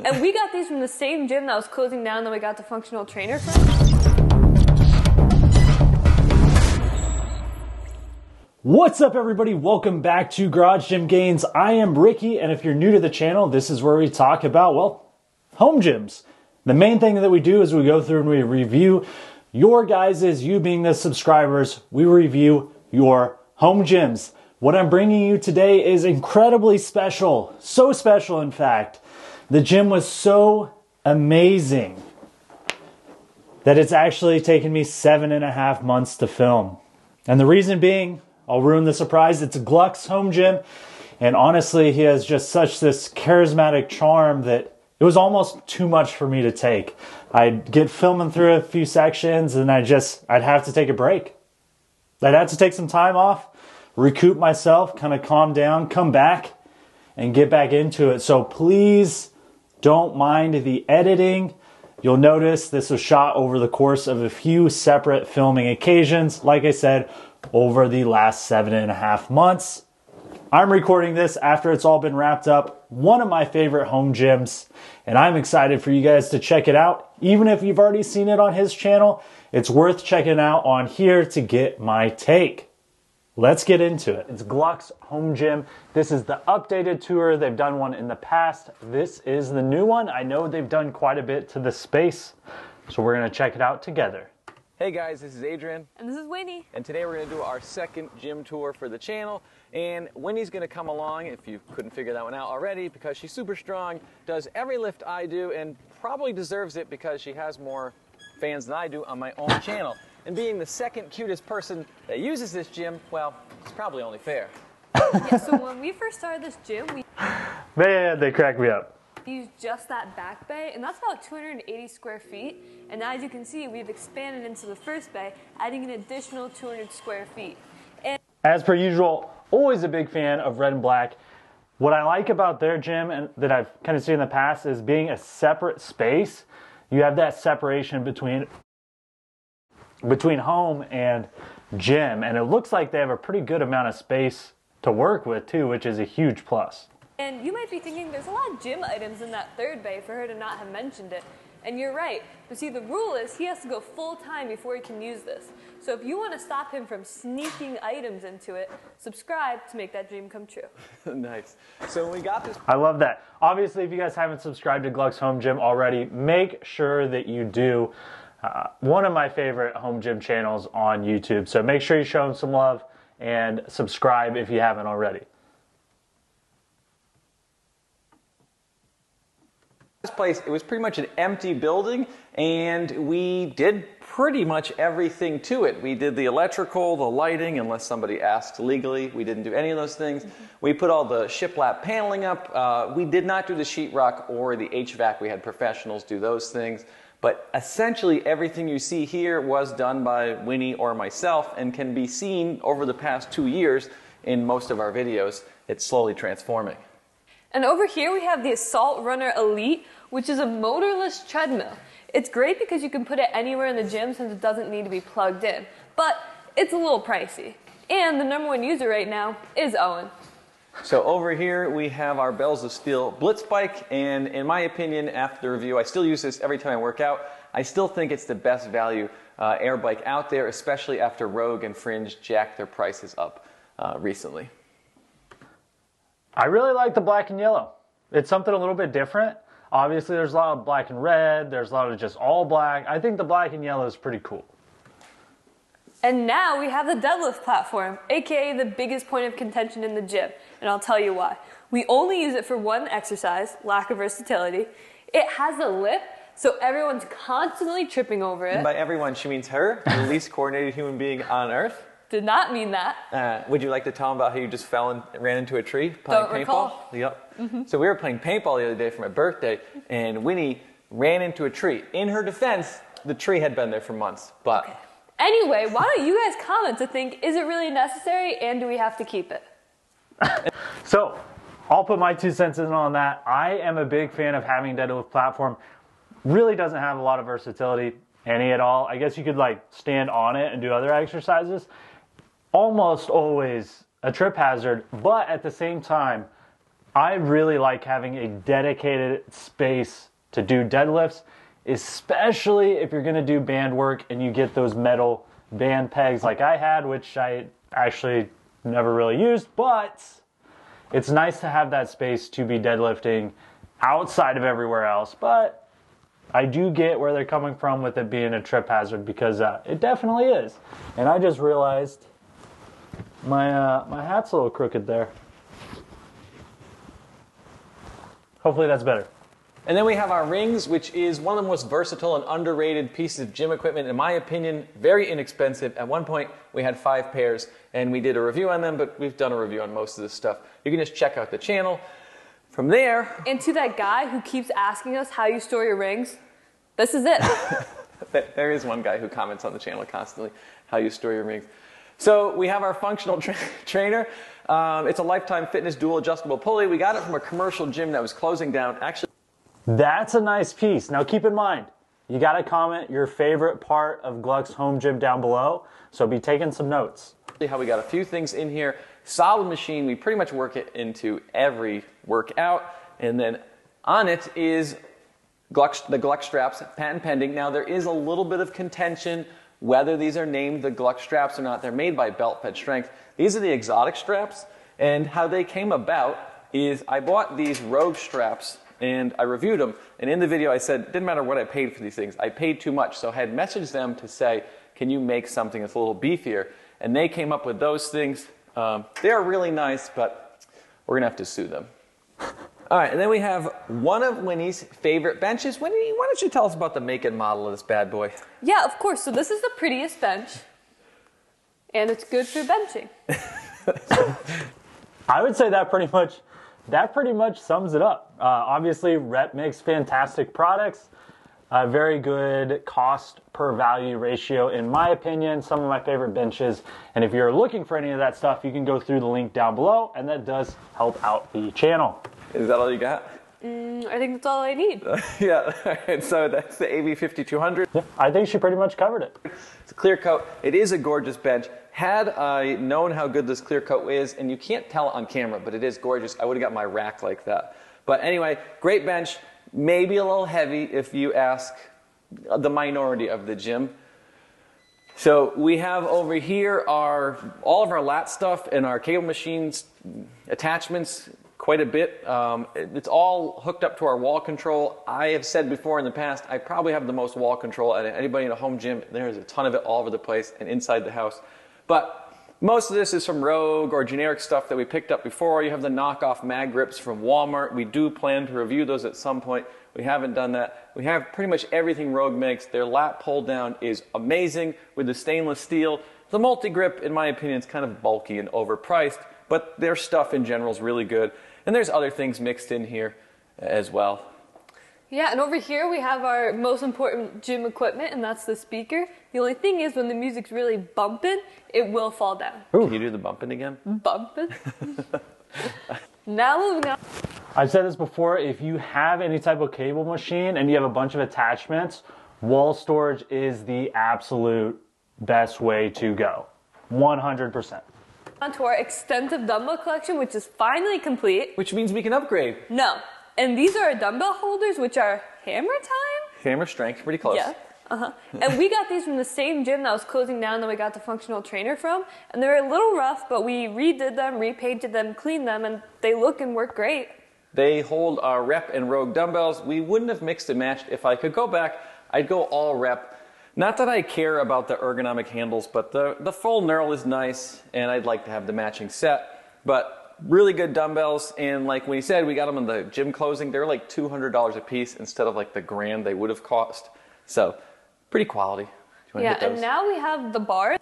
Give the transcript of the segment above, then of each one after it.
And we got these from the same gym that was closing down that we got the functional trainer from. What's up, everybody? Welcome back to Garage Gym Gains. I am Ricky, and if you're new to the channel, this is where we talk about, well, home gyms. The main thing that we do is we go through and we review your guys's, you being the subscribers, we review your home gyms. What I'm bringing you today is incredibly special. So special, in fact. The gym was so amazing that it's actually taken me 7.5 months to film. And the reason being, I'll ruin the surprise, it's Gluck's home gym. And honestly, he has just such this charismatic charm that it was almost too much for me to take. I'd get filming through a few sections and I'd have to take a break. I'd have to take some time off, recoup myself, kind of calm down, come back and get back into it. So please don't mind the editing. You'll notice this was shot over the course of a few separate filming occasions. Like I said, over the last 7.5 months. I'm recording this after it's all been wrapped up. One of my favorite home gyms, and I'm excited for you guys to check it out. Even if you've already seen it on his channel, it's worth checking out on here to get my take. Let's get into it. It's Gluck's home gym. This is the updated tour. They've done one in the past. This is the new one. I know they've done quite a bit to the space, so we're gonna check it out together. Hey guys, this is Adrian. And this is Winnie. And today we're going to do our second gym tour for the channel. And Winnie's going to come along, if you couldn't figure that one out already, because she's super strong, does every lift I do, and probably deserves it because she has more fans than I do on my own channel. And being the second cutest person that uses this gym, well, it's probably only fair. Yeah, so when we first started this gym, Man, they crack me up. we used just that back bay, and that's about 280 square feet. And now, as you can see, we've expanded into the first bay, adding an additional 200 square feet. And As per usual, always a big fan of Red and Black. What I like about their gym and that I've kind of seen in the past is being a separate space. You have that separation between home and gym, and it looks like they have a pretty good amount of space to work with too, which is a huge plus. And you might be thinking there's a lot of gym items in that third bay for her to not have mentioned it. And you're right. But see, the rule is he has to go full time before he can use this. So if you want to stop him from sneaking items into it, subscribe to make that dream come true. Nice. So when we got this... I love that. Obviously, if you guys haven't subscribed to Gluck's home gym already, make sure that you do. One of my favorite home gym channels on YouTube. So make sure you show him some love and subscribe if you haven't already. This place, it was pretty much an empty building, and we did pretty much everything to it. We did the electrical, the lighting, unless somebody asked legally. We didn't do any of those things. We put all the shiplap paneling up. We did not do the sheetrock or the HVAC. We had professionals do those things. But essentially everything you see here was done by Winnie or myself and can be seen over the past 2 years in most of our videos. It's slowly transforming. And over here we have the Assault Runner Elite, which is a motorless treadmill. It's great because you can put it anywhere in the gym since it doesn't need to be plugged in. But it's a little pricey. And the #1 user right now is Owen. So over here we have our Bells of Steel Blitz bike, and in my opinion, after the review, I still use this every time I work out. I still think it's the best value air bike out there, especially after Rogue and Fringe jacked their prices up recently. I really like the black and yellow. It's something a little bit different. Obviously, there's a lot of black and red. There's a lot of just all black. I think the black and yellow is pretty cool. And now we have the deadlift platform, aka the biggest point of contention in the gym. And I'll tell you why. We only use it for one exercise, lack of versatility. It has a lip, so everyone's constantly tripping over it. And by everyone, she means her, the least coordinated human being on earth. Did not mean that. Would you like to tell them about how you just fell and ran into a tree playing Don't paintball? recall. Yep. So we were playing paintball the other day for my birthday, and Winnie ran into a tree. In her defense, the tree had been there for months, but... Okay. Anyway, why don't you guys comment to think, is it really necessary and do we have to keep it? So, I'll put my 2 cents in on that. I am a big fan of having deadlift platform. Really doesn't have a lot of versatility, any at all. I guess you could like stand on it and do other exercises. Almost always a trip hazard, but at the same time, I really like having a dedicated space to do deadlifts, especially if you're going to do band work and you get those metal band pegs like I had, which I actually never really used, but it's nice to have that space to be deadlifting outside of everywhere else. But I do get where they're coming from with it being a trip hazard, because it definitely is. And I just realized my hat's a little crooked there. Hopefully that's better. And then we have our rings, which is one of the most versatile and underrated pieces of gym equipment. In my opinion, very inexpensive. At one point, we had 5 pairs, and we did a review on them, but we've done a review on most of this stuff. You can just check out the channel. From there... And to that guy who keeps asking us how you store your rings, this is it. There is one guy who comments on the channel constantly, how you store your rings. So we have our functional trainer. It's a Lifetime Fitness dual adjustable pulley. We got it from a commercial gym that was closing down. Actually, that's a nice piece. Now keep in mind, you got to comment your favorite part of Gluck's home gym down below, so be taking some notes. How we got a few things in here. Solid machine, we pretty much work it into every workout. And then on it is the Gluck straps, patent pending. Now there is a little bit of contention whether these are named the Gluck straps or not. They're made by Belt Fed Strength. These are the exotic straps, and how they came about is I bought these Rogue straps and I reviewed them, and in the video I said, it didn't matter what I paid for these things, I paid too much. So I had messaged them to say, can you make something that's a little beefier? And they came up with those things. They're really nice, but we're gonna have to sue them. All right, and then we have one of Winnie's favorite benches. Winnie, why don't you tell us about the make and model of this bad boy? Yeah, of course. So this is the prettiest bench, and it's good for benching. I would say that pretty much sums it up. Obviously, Rep makes fantastic products. Very good cost per value ratio, in my opinion. Some of my favorite benches. And if you're looking for any of that stuff, you can go through the link down below, and that does help out the channel. Is that all you got? I think that's all I need. Yeah, all right, so that's the AV5200. Yeah, I think she pretty much covered it. It's a clear coat. It is a gorgeous bench. Had I known how good this clear coat is, and you can't tell on camera, but it is gorgeous, I would have got my rack like that. But anyway, great bench. Maybe a little heavy if you ask the minority of the gym. So we have over here all of our lat stuff and our cable machines attachments. Quite a bit. It's all hooked up to our wall control. I have said before in the past, I probably have the most wall control at anybody in a home gym. There's a ton of it all over the place and inside the house. But most of this is from Rogue or generic stuff that we picked up before. You have the knockoff mag grips from Walmart. We do plan to review those at some point. We haven't done that. We have pretty much everything Rogue makes. Their lat pull down is amazing with the stainless steel. The multi-grip, in my opinion, is kind of bulky and overpriced, but their stuff in general is really good. And there's other things mixed in here as well. Yeah, and over here we have our most important gym equipment, and that's the speaker. The only thing is, when the music's really bumping, it will fall down. Ooh. Can you do the bumping again? Bumping? Now moving on. I've said this before, if you have any type of cable machine and you have a bunch of attachments, wall storage is the absolute best way to go. 100%. On to our extensive dumbbell collection, which is finally complete. Which means we can upgrade. No. And these are our dumbbell holders, which are Hammer Time? Hammer Strength, pretty close. Yeah. And we got these from the same gym that was closing down that we got the functional trainer from. And they're a little rough, but we redid them, repainted them, cleaned them, and they look and work great. They hold our Rep and Rogue dumbbells. We wouldn't have mixed and matched. If I could go back, I'd go all Rep. Not that I care about the ergonomic handles, but the full knurl is nice, and I'd like to have the matching set. But really good dumbbells, and like when you said, we got them in the gym closing. They're like $200 a piece instead of like the grand they would have cost. So, pretty quality. Yeah, and now we have the bar.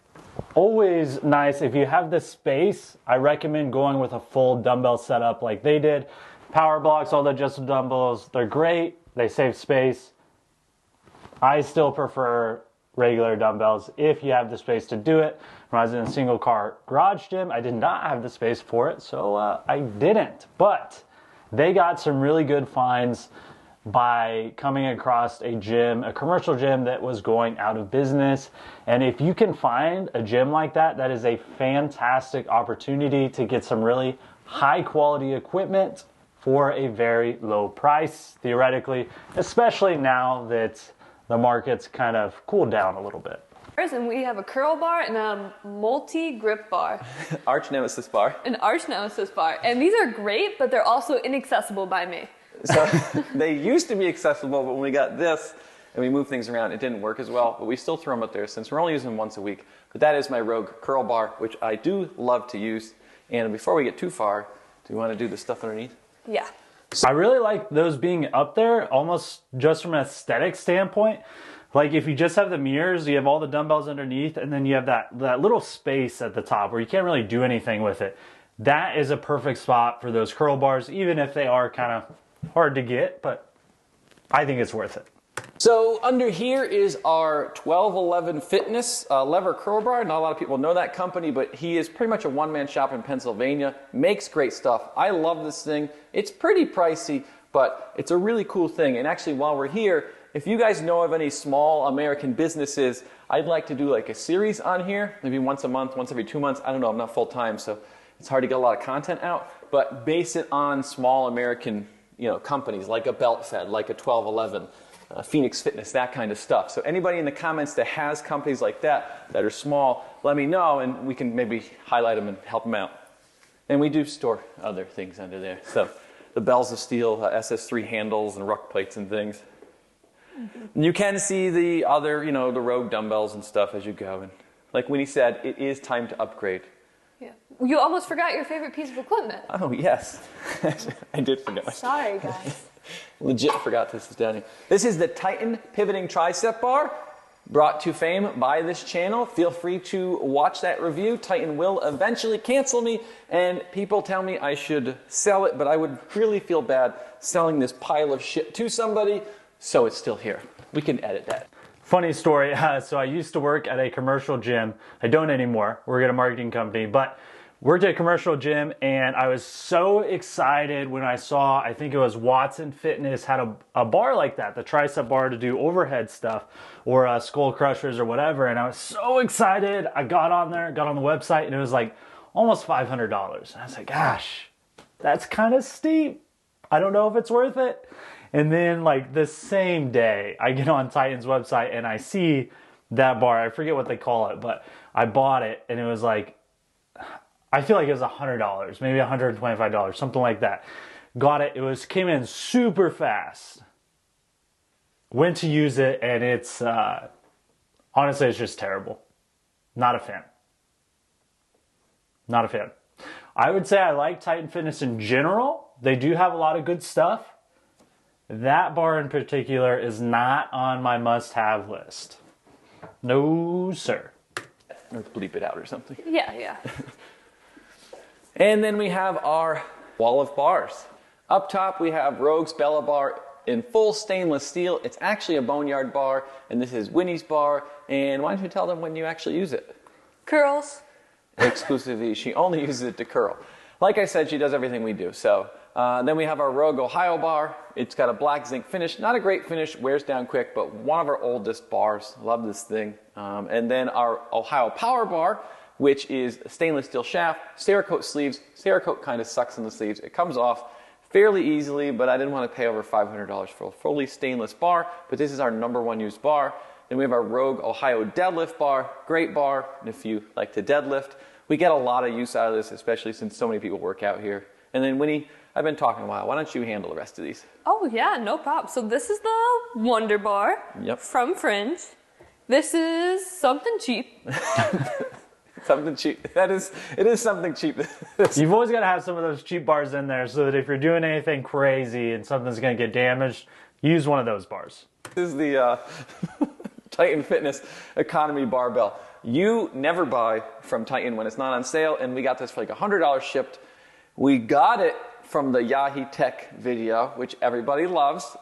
Always nice. If you have the space, I recommend going with a full dumbbell setup like they did. Power blocks, all the adjustable dumbbells, they're great. They save space. I still prefer regular dumbbells if you have the space to do it. When I was in a single car garage gym, I did not have the space for it, so I didn't. But they got some really good finds by coming across a gym, a commercial gym that was going out of business. And if you can find a gym like that, that is a fantastic opportunity to get some really high quality equipment for a very low price, theoretically, especially now that the market's kind of cooled down a little bit. And we have a curl bar and a multi-grip bar. Arch Nemesis bar. An Arch Nemesis bar. And these are great, but they're also inaccessible by me. So they used to be accessible, but when we got this and we moved things around, it didn't work as well. But we still throw them up there since we're only using them once a week. But that is my Rogue curl bar, which I do love to use. And before we get too far, do you want to do the stuff underneath? Yeah. I really like those being up there, almost just from an aesthetic standpoint. Like if you just have the mirrors, you have all the dumbbells underneath, and then you have that little space at the top where you can't really do anything with it. That is a perfect spot for those curl bars, even if they are kind of hard to get, but I think it's worth it. So under here is our 1211 Fitness lever curl bar. Not a lot of people know that company, but he is pretty much a one-man shop in Pennsylvania. Makes great stuff. I love this thing. It's pretty pricey, but it's a really cool thing. And actually, while we're here, if you guys know of any small American businesses, I'd like to do like a series on here, maybe once a month, once every 2 months. I don't know, I'm not full-time, so it's hard to get a lot of content out, but base it on small American, companies like a Belt Fed, like a 1211, Phoenix Fitness, that kind of stuff. So anybody in the comments that has companies like that are small, let me know and we can maybe highlight them and help them out. And we do store other things under there. So the Bells of Steel, SS3 handles and ruck plates and things. Mm-hmm. You can see the other, the Rogue dumbbells and stuff as you go. And like Winnie said, it is time to upgrade. Yeah. You almost forgot your favorite piece of equipment. Oh, yes. I did forget. Sorry, guys. Legit forgot this is down here. This is the Titan Pivoting Tricep Bar, brought to fame by this channel. Feel free to watch that review. Titan will eventually cancel me, and people tell me I should sell it, but I would really feel bad selling this pile of shit to somebody, so it's still here. We can edit that. Funny story, so I used to work at a commercial gym. I don't anymore, work at a marketing company, but worked at a commercial gym, and I was so excited when I saw, I think it was Watson Fitness had a bar like that, the tricep bar to do overhead stuff, or skull crushers or whatever, and I was so excited. I got on there, got on the website, and it was like almost $500. And I was like, gosh, that's kind of steep. I don't know if it's worth it. And then like the same day, I get on Titan's website and I see that bar. I forget what they call it, but I bought it and it was like, I feel like it was $100, maybe $125, something like that. Got it. It came in super fast. Went to use it and it's, honestly, it's just terrible. Not a fan. Not a fan. I would say I like Titan Fitness in general. They do have a lot of good stuff. That bar in particular is not on my must-have list. No, sir. Or bleep it out or something. Yeah. And then we have our wall of bars. Up top we have Rogue's Bella bar in full stainless steel. It's actually a Boneyard bar, and this is Winnie's bar. And why don't you tell them when you actually use it? Curls. Exclusively, she only uses it to curl. Like I said, she does everything we do. So then we have our Rogue Ohio bar. It's got a black zinc finish. Not a great finish, wears down quick, but one of our oldest bars. Love this thing. And then our Ohio Power bar, which is a stainless steel shaft, Cerakote sleeves. Cerakote kind of sucks in the sleeves. It comes off fairly easily, but I didn't want to pay over $500 for a fully stainless bar, but this is our #1 used bar. Then we have our Rogue Ohio deadlift bar, great bar, and if you like to deadlift, we get a lot of use out of this, especially since so many people work out here. And then Winnie, I've been talking a while. Why don't you handle the rest of these? Oh yeah, no problem. So this is the Wonder Bar from Fringe. This is something cheap. Something cheap. It is something cheap. You've always got to have some of those cheap bars in there so that if you're doing anything crazy and something's going to get damaged, use one of those bars. This is the Titan Fitness Economy Barbell. You never buy from Titan when it's not on sale, and we got this for like $100 shipped. We got it from the Yahi Tech video, which everybody loves,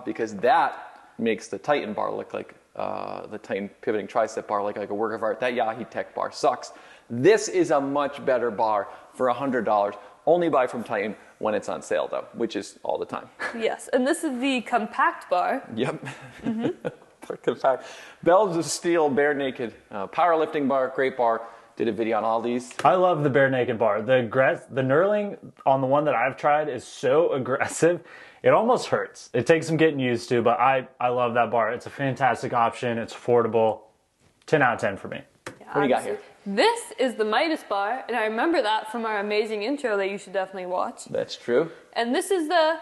because that makes the Titan bar look like the Titan Pivoting Tricep bar like a work of art. That Yahi Tech bar sucks. This is a much better bar for $100. Only buy from Titan when it's on sale, though, which is all the time. Yes, and this is the compact bar. Yep. Compact. Bells of Steel, bare naked powerlifting bar, great bar. did a video on all these. I love the bare naked bar. The knurling on the one that I've tried is so aggressive, it almost hurts. It takes some getting used to, but I love that bar. It's a fantastic option. It's affordable. 10 out of 10 for me. Yeah, What do you got here? This is the Midas bar, and I remember that from our amazing intro that you should definitely watch. That's true. And this is the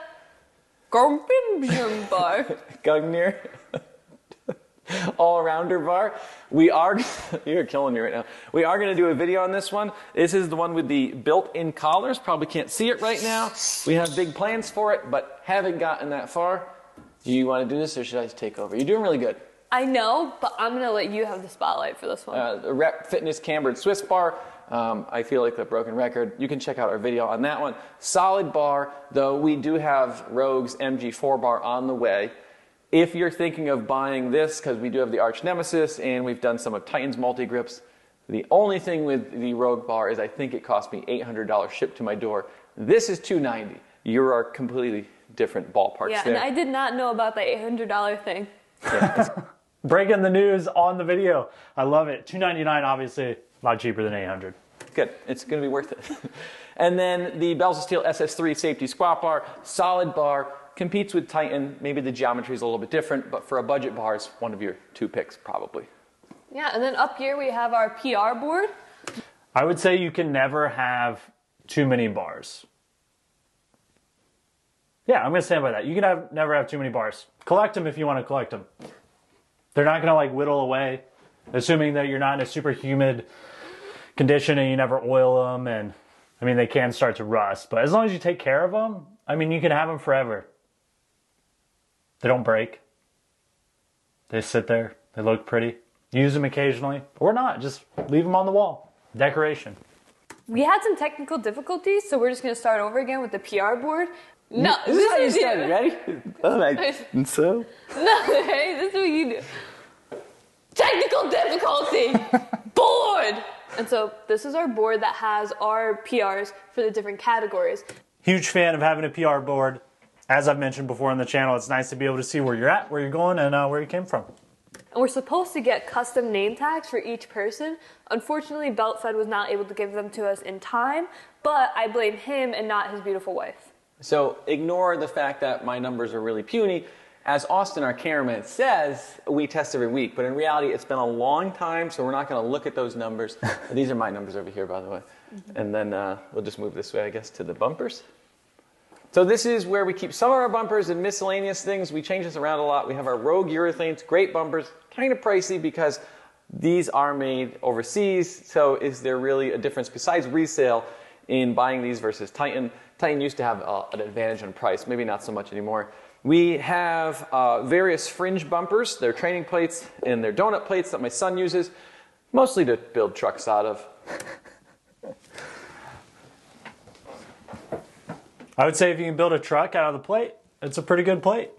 Gorbimjum bar. Gungnir. All-rounder bar. We are, you're killing me right now. We are going to do a video on this one. This is the one with the built-in collars. Probably can't see it right now. We have big plans for it, but haven't gotten that far. Do you want to do this, or should I take over? You're doing really good. I know, but I'm going to let you have the spotlight for this one. The Rep Fitness Cambered Swiss bar. I feel like a broken record. You can check out our video on that one. Solid bar, though we do have Rogue's MG4 bar on the way. If you're thinking of buying this, because we do have the Arch Nemesis and we've done some of Titan's multi-grips, the only thing with the Rogue bar is I think it cost me $800 shipped to my door. This is $290. You are completely different ballparks Yeah, there. and I did not know about the $800 thing. Breaking the news on the video. I love it. $299, obviously, a lot cheaper than $800. Good. It's going to be worth it. And then the Bells of Steel SS3 safety squat bar, solid bar, competes with Titan. Maybe the geometry is a little bit different, but for a budget bar, it's one of your two picks probably. Yeah, and then up here we have our PR board. I would say you can never have too many bars. Yeah, I'm going to stand by that. You can never have too many bars. Collect them if you want to collect them. They're not going to like whittle away, assuming that you're not in a super humid condition and you never oil them. And I mean, they can start to rust, but as long as you take care of them, I mean, you can have them forever. They don't break. They sit there. They look pretty. Use them occasionally or not. Just leave them on the wall. Decoration. We had some technical difficulties, so we're just going to start over again with the PR board. No, This is how you started. Ready? And so? No, hey, this is what you do. Technical difficulty! Board! And so this is our board that has our PRs for the different categories. Huge fan of having a PR board. As I've mentioned before on the channel, it's nice to be able to see where you're at, where you're going, and where you came from. And we're supposed to get custom name tags for each person. Unfortunately, BeltFed was not able to give them to us in time, but I blame him and not his beautiful wife. So ignore the fact that my numbers are really puny. As Austin, our cameraman, says, we test every week. But in reality, it's been a long time, so we're not going to look at those numbers. These are my numbers over here, by the way. And then we'll just move this way, I guess, to the bumpers. So this is where we keep some of our bumpers and miscellaneous things. We change this around a lot. We have our Rogue urethanes, great bumpers, kind of pricey because these are made overseas. So is there really a difference besides resale in buying these versus Titan? Titan used to have an advantage on price, maybe not so much anymore. We have various fringe bumpers. They're training plates and they're donut plates that my son uses, mostly to build trucks out of. I would say if you can build a truck out of the plate, it's a pretty good plate.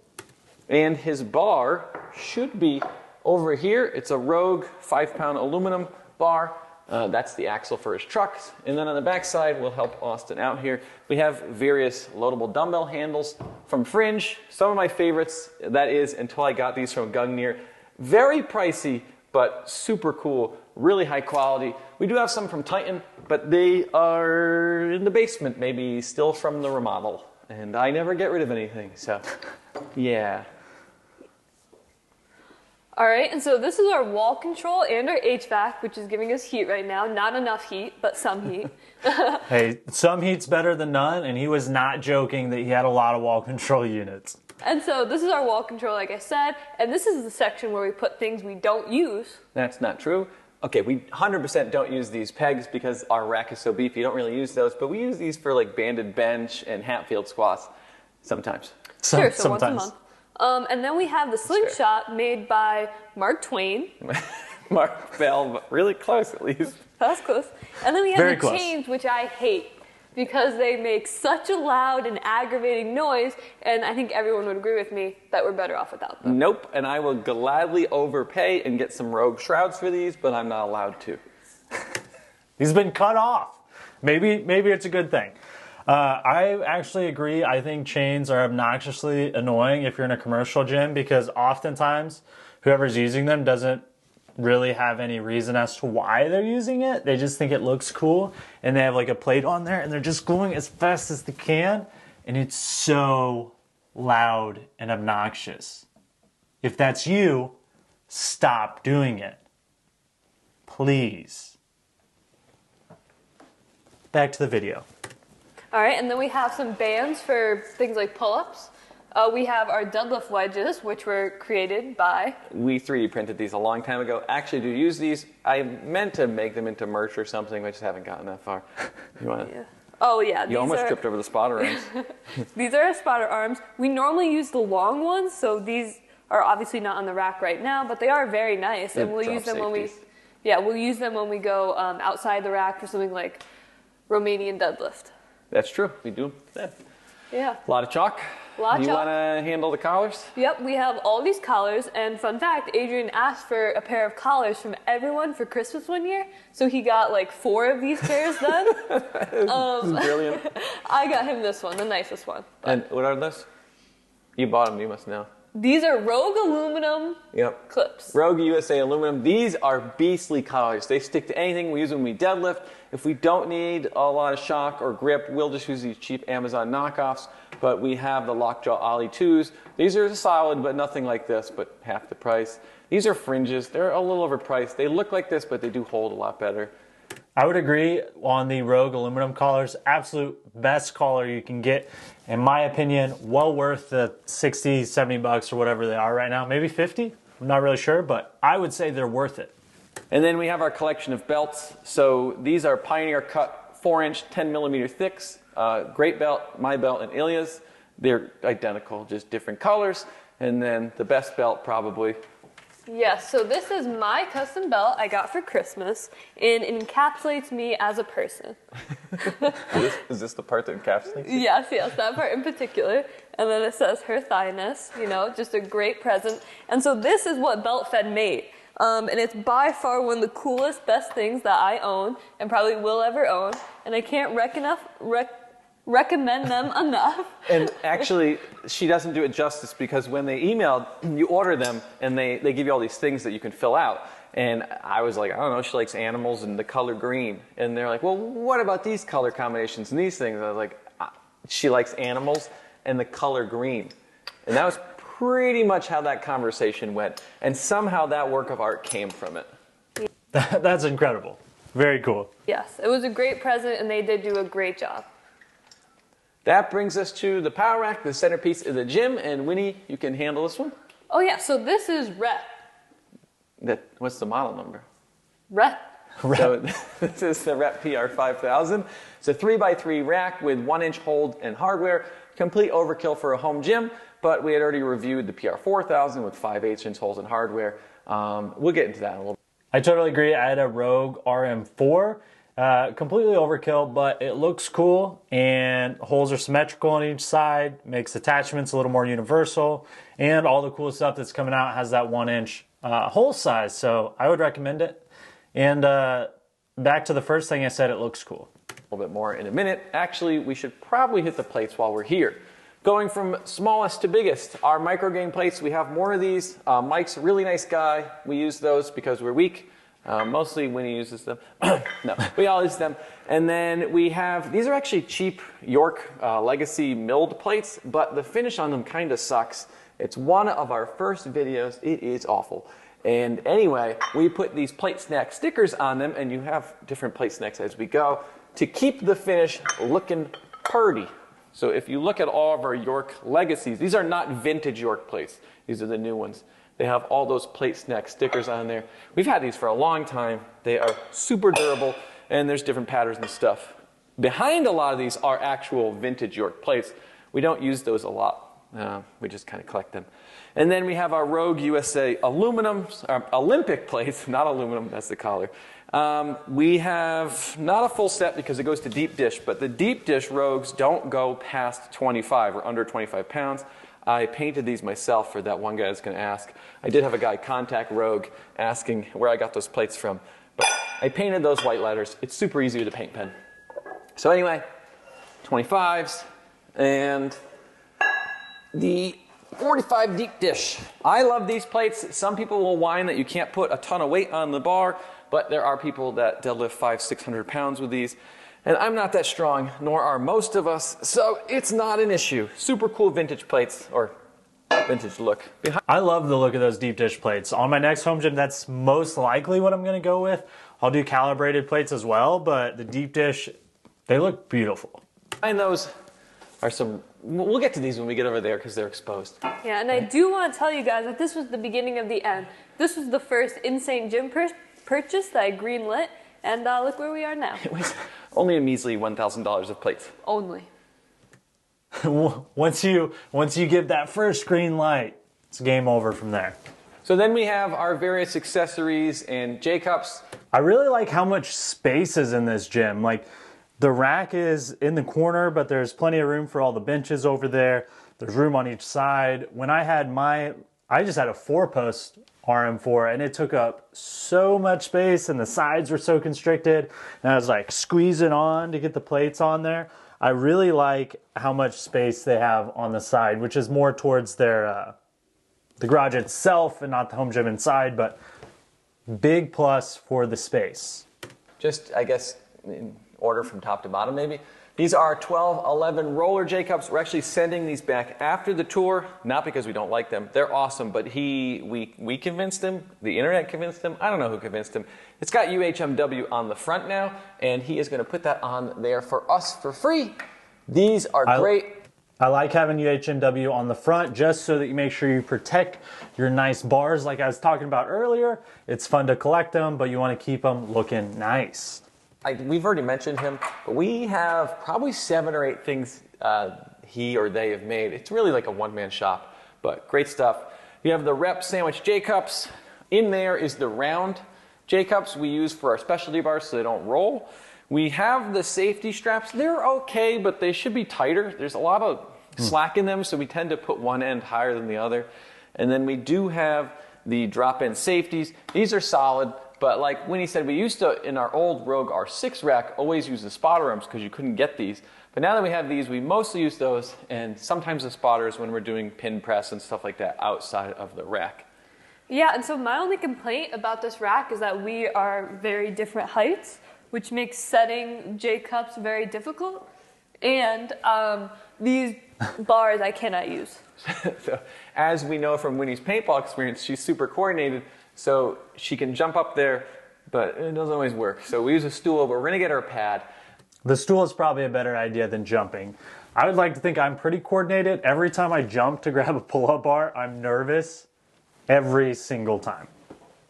And his bar should be over here. It's a Rogue 5-pound aluminum bar. That's the axle for his trucks. And then on the back side, we'll help Austin out here. We have various loadable dumbbell handles from Fringe. Some of my favorites, that is, until I got these from Gungnir. Very pricey, but super cool, really high quality. We do have some from Titan, but they are in the basement, maybe still from the remodel. And I never get rid of anything, so yeah. All right, and so this is our wall control and our HVAC, which is giving us heat right now. Not enough heat, but some heat. Hey, some heat's better than none, and he was not joking that he had a lot of wall control units. And so this is our wall control, like I said, and this is the section where we put things we don't use. That's not true. Okay, we 100% don't use these pegs because our rack is so beefy. You don't really use those, but we use these for like banded bench and Hatfield squats sometimes. Sure, so once a month. And then we have the slingshot made by Mark Twain. Mark Bell, but really close at least. That's close. And then we have Very the close. chains, which I hate because they make such a loud and aggravating noise, and I think everyone would agree with me that we're better off without them. Nope, and I will gladly overpay and get some Rogue shrouds for these, but I'm not allowed to. He's been cut off. Maybe it's a good thing. I actually agree. I think chains are obnoxiously annoying if you're in a commercial gym because oftentimes whoever's using them doesn't really have any reason as to why they're using it. They just think it looks cool, and they have like a plate on there, and they're just going as fast as they can, and it's so loud and obnoxious. If that's you, stop doing it. Please. Back to the video. All right, and then we have some bands for things like pull-ups. We have our deadlift wedges, which were created by... We 3D printed these a long time ago. Actually, to use these, I meant to make them into merch or something. I just haven't gotten that far. You want to... Yeah. Oh, yeah. You almost tripped over the spotter arms. These are our spotter arms. We normally use the long ones, so these are obviously not on the rack right now, but they are very nice, and we'll use them when we... Yeah, we'll use them when we go outside the rack for something like Romanian deadlift. That's true. We do that. Yeah. A lot of chalk. A lot of you chalk. want to handle the collars? Yep, we have all these collars, and fun fact, Adrian asked for a pair of collars from everyone for Christmas one year, so he got like 4 of these pairs done. This is brilliant. I got him this one, the nicest one. And what are those? You bought them, you must know. These are Rogue aluminum clips. Rogue USA aluminum. These are beastly collars. They stick to anything. We use them when we deadlift. If we don't need a lot of shock or grip, we'll just use these cheap Amazon knockoffs. But we have the Lockjaw Ollie 2s. These are solid, but nothing like this, but half the price. These are fringes. They're a little overpriced. They look like this, but they do hold a lot better. I would agree on the Rogue aluminum collars. Absolute best collar you can get. In my opinion, well worth the 60, 70 bucks or whatever they are right now. Maybe 50? I'm not really sure, but I would say they're worth it. And then we have our collection of belts. So these are Pioneer cut 4-inch, 10 millimeter thicks. Great belt, my belt, and Ilya's. They're identical, just different colors. And then the best belt probably. Yes, so this is my custom belt I got for Christmas, and it encapsulates me as a person. Is this the part that encapsulates you? Yes, that part in particular. And then it says her thighness, you know, just a great present. And so this is what BeltFed made. And it's by far one of the coolest, best things that I own and probably will ever own. And I can't recommend them enough. And actually, she doesn't do it justice because when they emailed, you order them and they give you all these things that you can fill out. And I was like, I don't know, she likes animals and the color green. And they're like, well, what about these color combinations and these things? And I was like, she likes animals and the color green. And that was pretty much how that conversation went. And somehow that work of art came from it. That's incredible. Very cool. Yes, it was a great present and they did do a great job. That brings us to the power rack, the centerpiece of the gym. And Winnie, you can handle this one. Oh yeah, so this is Rep. What's the model number? Rep. So this is the Rep PR5000. It's a 3x3 rack with 1-inch hold and hardware. Complete overkill for a home gym, but we had already reviewed the PR4000 with 5/8-inch holes and hardware. We'll get into that in a little bit. I totally agree. I had a Rogue RM4. Completely overkill, but it looks cool and holes are symmetrical on each side, makes attachments a little more universal, and all the cool stuff that's coming out has that 1-inch hole size, so I would recommend it. And back to the first thing I said, it looks cool. A little bit more in a minute. Actually, we should probably hit the plates while we're here. Going from smallest to biggest, our micro game plates, we have more of these. Mike's a really nice guy. We use those because we're weak. Mostly when he uses them. No, we all use them. And then we have, these are actually cheap York Legacy milled plates, but the finish on them kind of sucks. It's one of our first videos. It is awful. And anyway, we put these plate snack stickers on them, and you have different plate snacks as we go, to keep the finish looking purty. So if you look at all of our York Legacies, these are not vintage York plates. These are the new ones. They have all those plate snack stickers on there. We've had these for a long time. They are super durable, and there's different patterns and stuff. Behind a lot of these are actual vintage York plates. We don't use those a lot. We just kind of collect them. And then we have our Rogue USA aluminum, Olympic plates, not aluminum, that's the collar. We have not a full set because it goes to deep dish, but the deep dish Rogues don't go past 25 or under 25 pounds. I painted these myself for that one guy that's going to ask. I did have a guy contact Rogue asking where I got those plates from. But I painted those white letters. It's super easy with a paint pen. So anyway, 25s. And the 45 deep dish. I love these plates. Some people will whine that you can't put a ton of weight on the bar, but there are people that deadlift 500-600 pounds with these. And I'm not that strong, nor are most of us, so it's not an issue. Super cool vintage plates, or vintage look. I love the look of those deep dish plates. On my next home gym, that's most likely what I'm going to go with. I'll do calibrated plates as well, but the deep dish, they look beautiful. And those are some, we'll get to these when we get over there because they're exposed. Yeah, and I do want to tell you guys that this was the beginning of the end. This was the first Insane Gym purchase that I greenlit, and look where we are now. It was only a measly $1,000 of plates. Only. Once you give that first green light, it's game over from there. So then we have our various accessories and J-cups. I really like how much space is in this gym. Like, the rack is in the corner, but there's plenty of room for all the benches over there. There's room on each side. When I had I just had a 4-post RM4, and it took up so much space, and the sides were so constricted, and I was like squeezing on to get the plates on there. I really like how much space they have on the side, which is more towards their the garage itself and not the home gym inside, but big plus for the space. Just, I guess, in order from top to bottom maybe. These are 1211 roller J-cups. We're actually sending these back after the tour, not because we don't like them. They're awesome, but we convinced him, the internet convinced him, I don't know who convinced him. It's got UHMW on the front now, and he is going to put that on there for us for free. These are great. I like having UHMW on the front just so that you make sure you protect your nice bars like I was talking about earlier. It's fun to collect them, but you want to keep them looking nice. We've already mentioned him, but we have probably 7 or 8 things he or they have made. It's really like a one-man shop, but great stuff. You have the Rep Sandwich J-cups. In there is the round J-cups we use for our specialty bars so they don't roll. We have the safety straps. They're okay, but they should be tighter. There's a lot of slack in them, so we tend to put one end higher than the other. And then we do have the drop-in safeties. These are solid. But like Winnie said, we used to, in our old Rogue R6 rack, always use the spotter arms because you couldn't get these. But now that we have these, we mostly use those and sometimes the spotters when we're doing pin press and stuff like that outside of the rack. Yeah, and so my only complaint about this rack is that we are very different heights, which makes setting J-cups very difficult. And these bars I cannot use. So, as we know from Winnie's paintball experience, she's super coordinated. So she can jump up there, but it doesn't always work. So we use a stool, but we're going to get her a pad. The stool is probably a better idea than jumping. I would like to think I'm pretty coordinated. Every time I jump to grab a pull-up bar, I'm nervous every single time.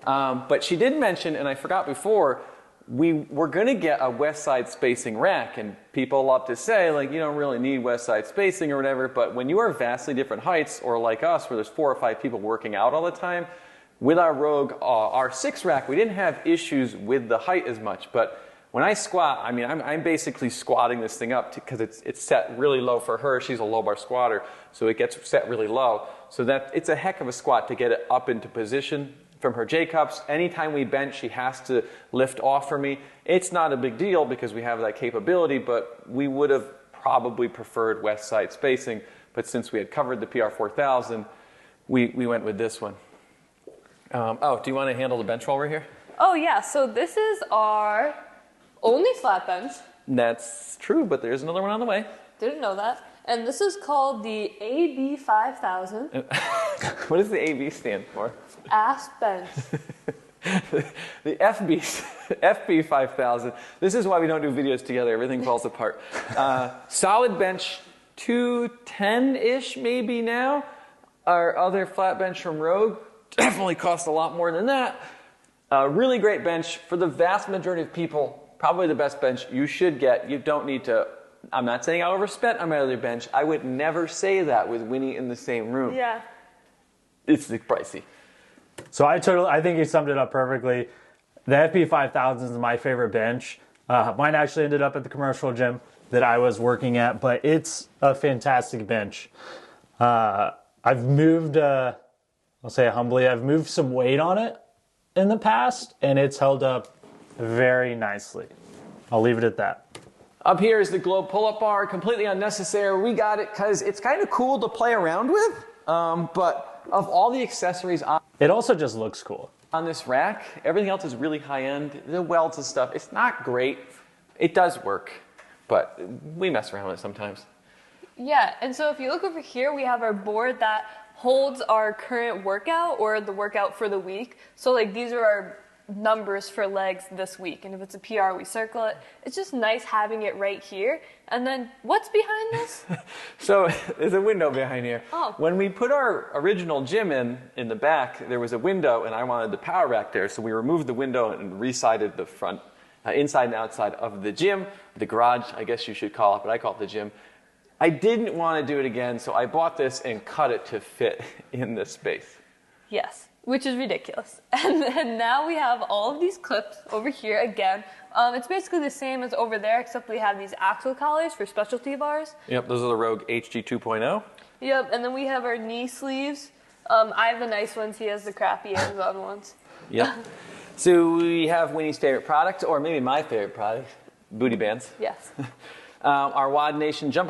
But she did mention, and I forgot before, we're going to get a west side spacing rack. And people love to say, like, you don't really need west side spacing or whatever. But when you are vastly different heights, or like us, where there's 4 or 5 people working out all the time, with our Rogue R6 rack, we didn't have issues with the height as much, but when I squat, I mean, I'm basically squatting this thing up because it's set really low for her. She's a low bar squatter, so it gets set really low. So that it's a heck of a squat to get it up into position from her J-cups. Anytime we bench, she has to lift off for me. It's not a big deal because we have that capability, but we would have probably preferred west side spacing. But since we had covered the PR4000, we went with this one. Do you want to handle the bench while we're here? Oh yeah, so this is our only flat bench. That's true, but there's another one on the way. Didn't know that. And this is called the AB5000. What does the AB stand for? Ass bench. The FB5000. This is why we don't do videos together. Everything falls apart. Solid bench, 210-ish maybe now. Our other flat bench from Rogue definitely cost a lot more than that. Really great bench for the vast majority of people. Probably the best bench you should get. You don't need to. I'm not saying I overspent on my other bench. I would never say that with Winnie in the same room. Yeah. It's pricey. So I think you summed it up perfectly. The FB5000 is my favorite bench. Mine actually ended up at the commercial gym that I was working at, but it's a fantastic bench. I've moved, I'll say it humbly, I've moved some weight on it in the past, and it's held up very nicely. I'll leave it at that. Up here is the Globe pull-up bar, completely unnecessary. We got it because it's kind of cool to play around with. But of all the accessories It also just looks cool. on this rack, everything else is really high-end. The welds and stuff, it's not great. It does work, but we mess around with it sometimes. Yeah, and so if you look over here, we have our board that holds our current workout or the workout for the week. So like these are our numbers for legs this week, and if it's a PR, we circle it. It's just nice having it right here. And then what's behind this? So there's a window behind here. Oh. When we put our original gym in the back, there was a window, and I wanted the power rack there, so we removed the window and resided the front, inside and outside of the gym, the garage, I guess you should call it, but I call it the gym. I didn't want to do it again, so I bought this and cut it to fit in this space. Yes, which is ridiculous. And then now we have all of these clips over here again. It's basically the same as over there, except we have these axle collars for specialty bars. Yep, those are the Rogue HG 2.0. Yep, and then we have our knee sleeves. I have the nice ones. He has the crappy Amazon ones. Yep. So we have Winnie's favorite product, or maybe my favorite product, booty bands. Yes. Our WOD Nation jump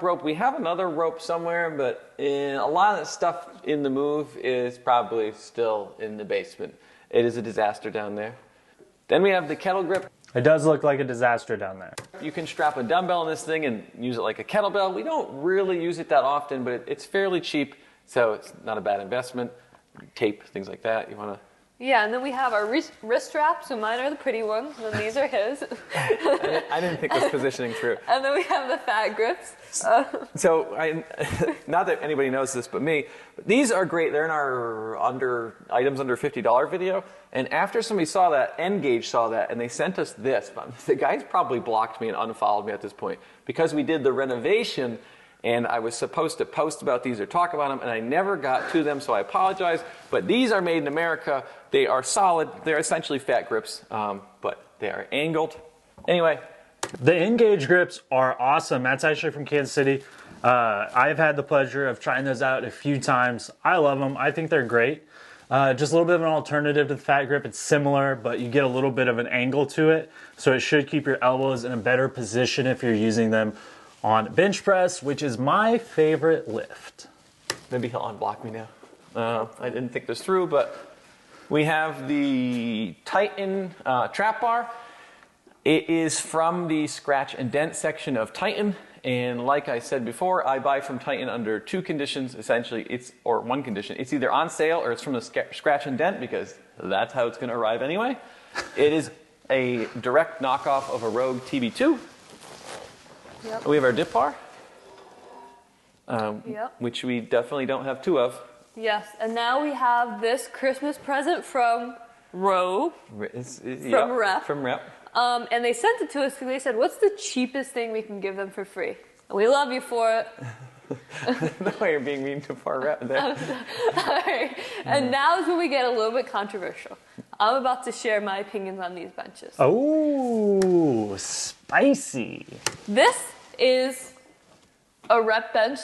rope. We have another rope somewhere, but a lot of the stuff in the move is probably still in the basement. It is a disaster down there. Then we have the kettle grip. It does look like a disaster down there. You can strap a dumbbell in this thing and use it like a kettlebell. We don't really use it that often, but it's fairly cheap, so it's not a bad investment. Tape, things like that. You want to. Yeah, and then we have our wrist straps, so mine are the pretty ones, and these are his. I didn't think this positioning through. And then we have the fat grips. So, not that anybody knows this but me, but these are great. They're in our items under $50 video. And after somebody saw that, N-Gage saw that, and they sent us this. The guys probably blocked me and unfollowed me at this point because we did the renovation. And I was supposed to post about these or talk about them, and I never got to them, so I apologize. But these are made in America. They are solid. They're essentially fat grips, but they are angled. Anyway. The N-Gage grips are awesome. That's actually from Kansas City. I've had the pleasure of trying those out a few times. I love them. I think they're great. Just a little bit of an alternative to the fat grip. It's similar, but you get a little bit of an angle to it. So it should keep your elbows in a better position if you're using them on bench press, which is my favorite lift. Maybe he'll unblock me now. I didn't think this through, but we have the Titan trap bar. It is from the scratch and dent section of Titan. And like I said before, I buy from Titan under two conditions, essentially, or one condition. It's either on sale or it's from the scratch and dent because that's how it's going to arrive anyway. It is a direct knockoff of a Rogue TB2. Yep. We have our dip bar, Yep. which we definitely don't have two of. Yes, and now we have this Christmas present from Rogue. From Rep. From Rep. And they sent it to us because they said, what's the cheapest thing we can give them for free? And we love you for it. No, you're being mean to far Rep there. All right. And now is when we get a little bit controversial. I'm about to share my opinions on these benches. Oh, spicy. This is a Rep bench.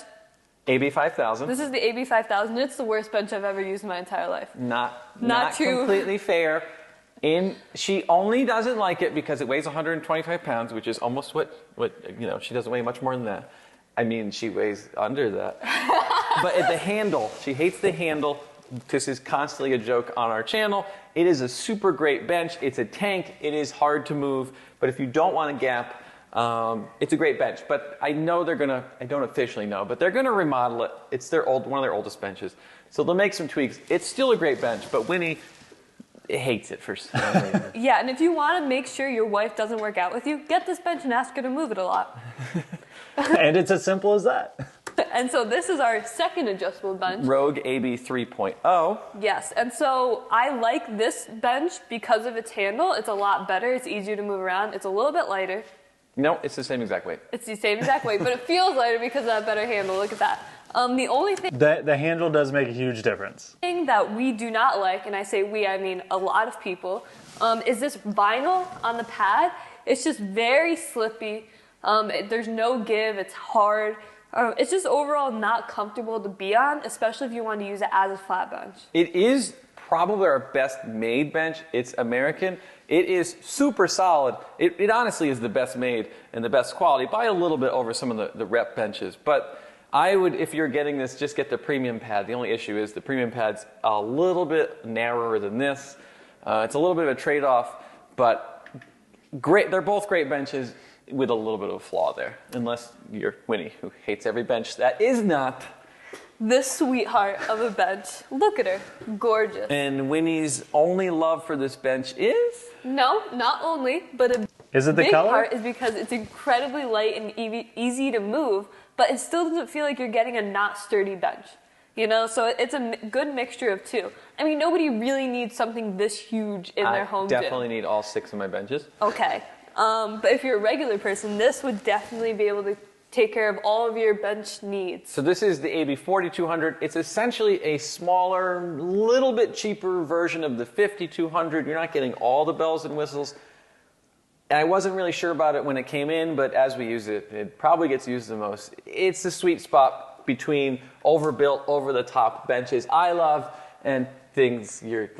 AB5000. This is the AB5000. It's the worst bench I've ever used in my entire life. Not true. Completely fair. She only doesn't like it because it weighs 125 pounds, which is almost what she doesn't weigh much more than that. I mean, she weighs under that. But at the handle, she hates the handle. This is constantly a joke on our channel. It is a super great bench. It's a tank. It is hard to move. But if you don't want a gap, it's a great bench. But I know they're gonna. I don't officially know, but they're gonna remodel it. It's one of their oldest benches, so they'll make some tweaks. It's still a great bench, but Winnie hates it for some reason. Yeah, and if you want to make sure your wife doesn't work out with you, get this bench and ask her to move it a lot. And it's as simple as that. And so this is our second adjustable bench. Rogue AB 3.0. Yes, and so I like this bench because of its handle. It's a lot better. It's easier to move around. It's a little bit lighter. No, it's the same exact weight. It's the same exact weight, but it feels lighter because of that better handle. Look at that. The only thing The handle does make a huge difference. that we do not like, and I say we, I mean a lot of people, is this vinyl on the pad. It's just very slippy. There's no give. It's hard. It's just overall not comfortable to be on, especially if you want to use it as a flat bench. It is probably our best made bench. It's American. It is super solid. It honestly is the best made and the best quality by a little bit over some of the Rep benches. But I would, if you're getting this, just get the premium pad. The only issue is the premium pad's a little bit narrower than this. It's a little bit of a trade-off, but great. They're both great benches with a little bit of a flaw there, unless you're Winnie, who hates every bench that is not. This sweetheart of a bench. Look at her. Gorgeous. And Winnie's only love for this bench is? No, not only, but a Is it the big color? part is because it's incredibly light and easy to move, but it still doesn't feel like you're getting a not sturdy bench. You know, so it's a good mixture of two. I mean, nobody really needs something this huge in their home gym. I definitely need all 6 of my benches. Okay. But if you're a regular person, this would definitely be able to take care of all of your bench needs. So this is the AB 4200. It's essentially a smaller, little bit cheaper version of the 5200. You're not getting all the bells and whistles. And I wasn't really sure about it when it came in, but as we use it, it probably gets used the most. It's the sweet spot between overbuilt, over-the-top benches I love and things your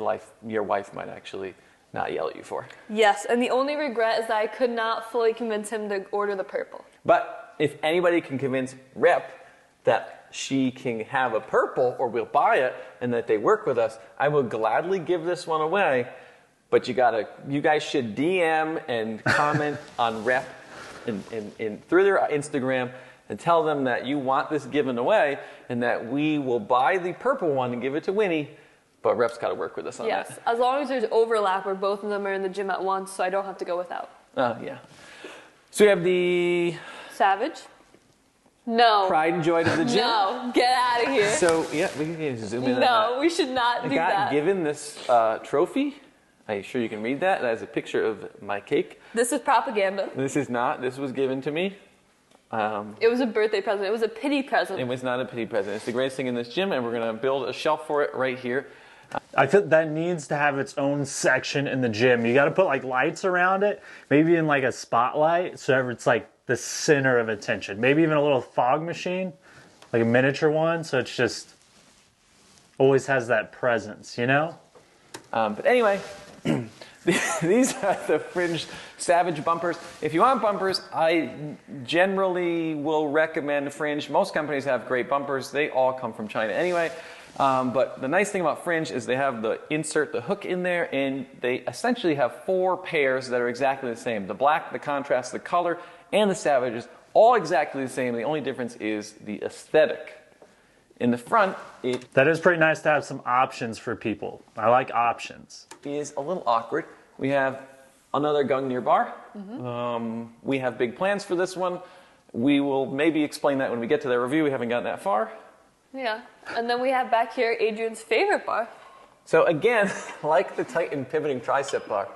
wife might actually not yell at you for. Yes, and the only regret is that I could not fully convince him to order the purple. But if anybody can convince Rep that she can have a purple or we'll buy it and that they work with us, I will gladly give this one away. But you guys should DM and comment on Rep and through their Instagram and tell them that you want this given away and that we will buy the purple one and give it to Winnie. But Rep's got to work with us on that. Yes, as long as there's overlap where both of them are in the gym at once, so I don't have to go without. Yeah. So we have the Savage? No. Pride and Joy of the gym. No, get out of here. So yeah, we can zoom in on that. No, we should not do I got that. given this trophy. Are you sure you can read that? That is a picture of my cake. This is propaganda. This is not. This was given to me. It was a birthday present. It was a pity present. It was not a pity present. It's the greatest thing in this gym, and we're going to build a shelf for it right here. I feel that needs to have its own section in the gym. You got to put like lights around it, maybe in like a spotlight, so it's like the center of attention. Maybe even a little fog machine, like a miniature one, so it's just always has that presence, you know? But anyway, these are the Fringe Savage bumpers. If you want bumpers, I generally will recommend Fringe. Most companies have great bumpers. They all come from China anyway. But the nice thing about Fringe is they have the hook in there, and they essentially have 4 pairs that are exactly the same. The black, the contrast, the color, and the Savage is all exactly the same. The only difference is the aesthetic. In the front, it That is pretty nice to have some options for people. I like options. is a little awkward. We have another Gungnir bar. We have big plans for this one. We will maybe explain that when we get to the review. We haven't gotten that far. Yeah. And then we have back here Adrian's favorite bar. So again, like the Titan pivoting tricep bar,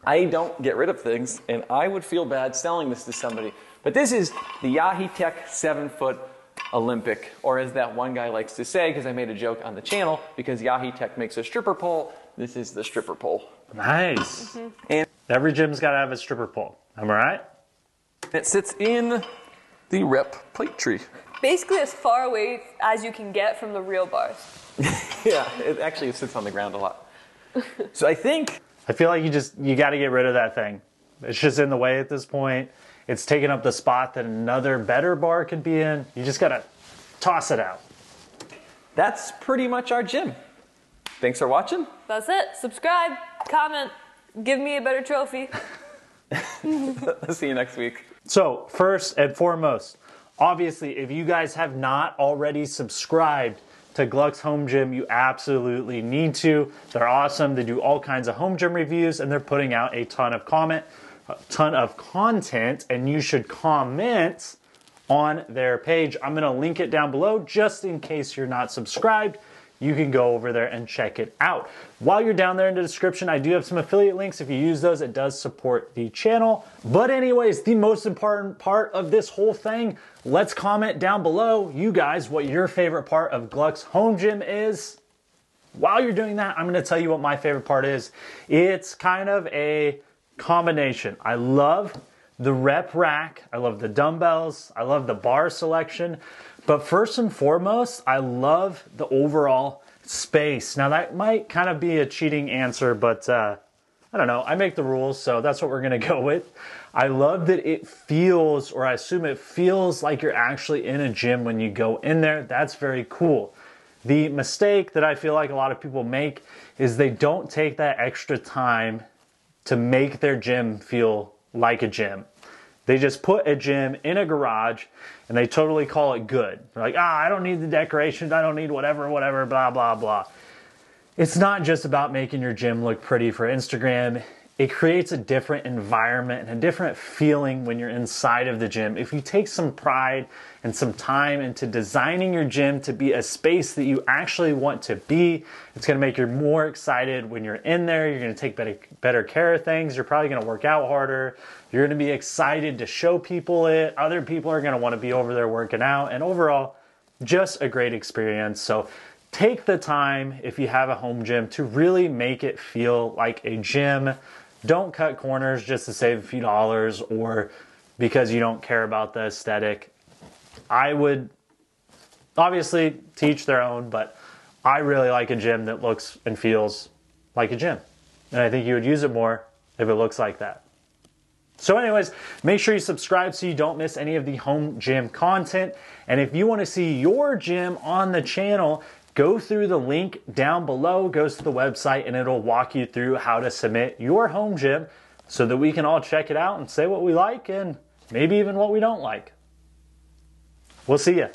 I don't get rid of things, and I would feel bad selling this to somebody. But this is the Yahitech 7-foot Olympic, or as that one guy likes to say, because I made a joke on the channel, because Yahitech makes a stripper pole, this is the stripper pole. Nice. And Every gym's got to have a stripper pole. Am I right? it sits in the Rep plate tree. Basically as far away as you can get from the real bars. Yeah, it actually sits on the ground a lot. So I think I feel like you got to get rid of that thing. It's just in the way at this point. It's taking up the spot that another better bar could be in. You just got to toss it out. that's pretty much our gym. Thanks for watching. That's it. Subscribe, comment, give me a better trophy. See you next week. So, first and foremost, obviously, if you guys have not already subscribed to Glux Home Gym, you absolutely need to. They're awesome. They do all kinds of home gym reviews, and they're putting out a ton of content, and you should comment on their page. I'm going to link it down below just in case you're not subscribed. You can go over there and check it out. While you're down there in the description, I do have some affiliate links. If you use those, it does support the channel. But anyways, the most important part of this whole thing, let's comment down below, you guys, what your favorite part of Glux Home Gym is. While you're doing that, I'm gonna tell you what my favorite part is. It's kind of a combination. I love the rep rack. I love the dumbbells. I love the bar selection. But first and foremost, I love the overall space. Now that might kind of be a cheating answer, but I don't know, I make the rules, so that's what we're gonna go with. I love that it feels, or I assume it feels like you're actually in a gym when you go in there. That's very cool. The mistake that I feel like a lot of people make is they don't take that extra time to make their gym feel like a gym. They just put a gym in a garage and they totally call it good. They're like, I don't need the decorations, I don't need whatever, blah, blah, blah. It's not just about making your gym look pretty for Instagram. It creates a different environment and a different feeling when you're inside of the gym. If you take some pride and some time into designing your gym to be a space that you actually want to be, it's going to make you more excited when you're in there. You're going to take better care of things. You're probably going to work out harder. You're going to be excited to show people it. Other people are going to want to be over there working out. And overall, just a great experience. So take the time, if you have a home gym, to really make it feel like a gym. Don't cut corners just to save a few dollars or because you don't care about the aesthetic. I would obviously teach their own, but I really like a gym that looks and feels like a gym. And I think you would use it more if it looks like that. So anyways, make sure you subscribe so you don't miss any of the home gym content. And if you want to see your gym on the channel, go through the link down below, goes to the website, and it'll walk you through how to submit your home gym so that we can all check it out and say what we like and maybe even what we don't like. We'll see you.